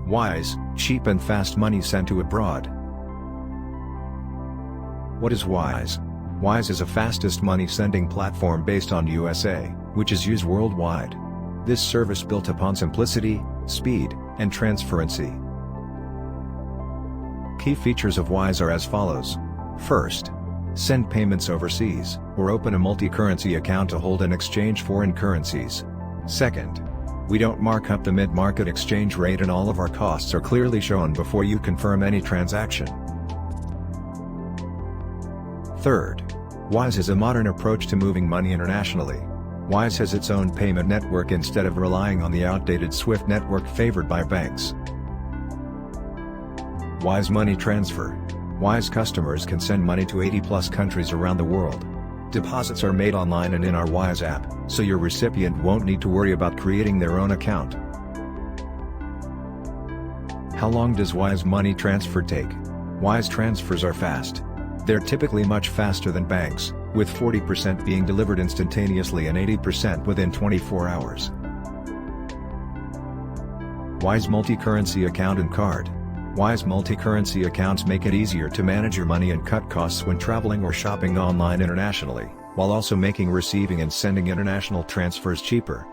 Wise, cheap and fast money sent to abroad. What is Wise? Wise is a fastest money sending platform based on USA, which is used worldwide. This service built upon simplicity, speed, and transparency. Key features of Wise are as follows. First, send payments overseas, or open a multi-currency account to hold and exchange foreign currencies. Second, we don't mark up the mid-market exchange rate and all of our costs are clearly shown before you confirm any transaction. Third, Wise is a modern approach to moving money internationally. Wise has its own payment network instead of relying on the outdated SWIFT network favored by banks. Wise Money Transfer. Wise customers can send money to 80+ countries around the world. Deposits are made online and in our Wise app, so your recipient won't need to worry about creating their own account. How long does Wise Money Transfer take? Wise transfers are fast. They're typically much faster than banks, with 40% being delivered instantaneously and 80% within 24 hours. Wise Multi-Currency Account and Card. Wise multi-currency accounts make it easier to manage your money and cut costs when traveling or shopping online internationally, while also making receiving and sending international transfers cheaper.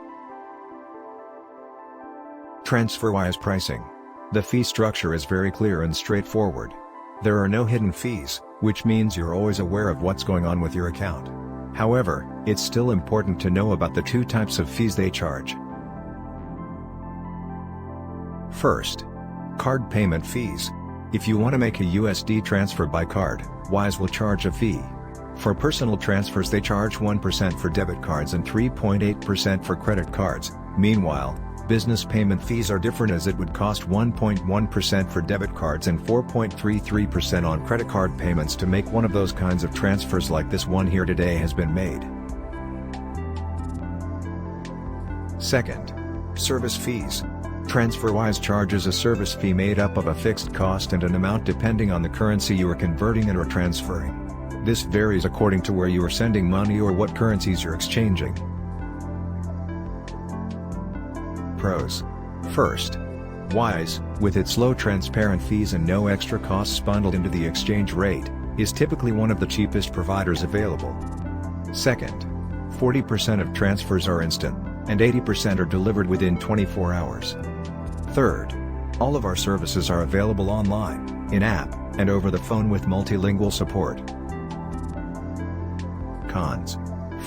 TransferWise pricing. The fee structure is very clear and straightforward. There are no hidden fees, which means you're always aware of what's going on with your account. However, it's still important to know about the two types of fees they charge. First, card payment fees. If you want to make a USD transfer by card, Wise will charge a fee. For personal transfers they charge 1% for debit cards and 3.8% for credit cards. Meanwhile, business payment fees are different, as it would cost 1.1% for debit cards and 4.33% on credit card payments to make one of those kinds of transfers like this one here today has been made. Second, service fees. TransferWise charges a service fee made up of a fixed cost and an amount depending on the currency you are converting and or transferring. This varies according to where you are sending money or what currencies you're exchanging. Pros. First, Wise, with its low transparent fees and no extra costs bundled into the exchange rate, is typically one of the cheapest providers available. Second, 40% of transfers are instant, and 80% are delivered within 24 hours. Third, all of our services are available online, in-app, and over the phone with multilingual support. Cons.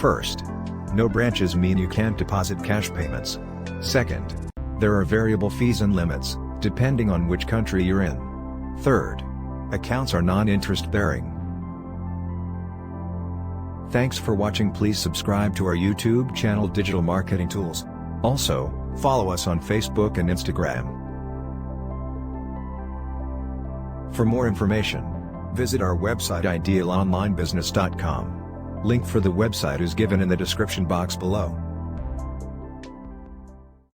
First, no branches mean you can't deposit cash payments. Second, there are variable fees and limits, depending on which country you're in. Third, accounts are non-interest bearing. Thanks for watching. Please subscribe to our YouTube channel Digital Marketing Tools. Also, follow us on Facebook and Instagram. For more information, visit our website idealonlinebusiness.com. Link for the website is given in the description box below.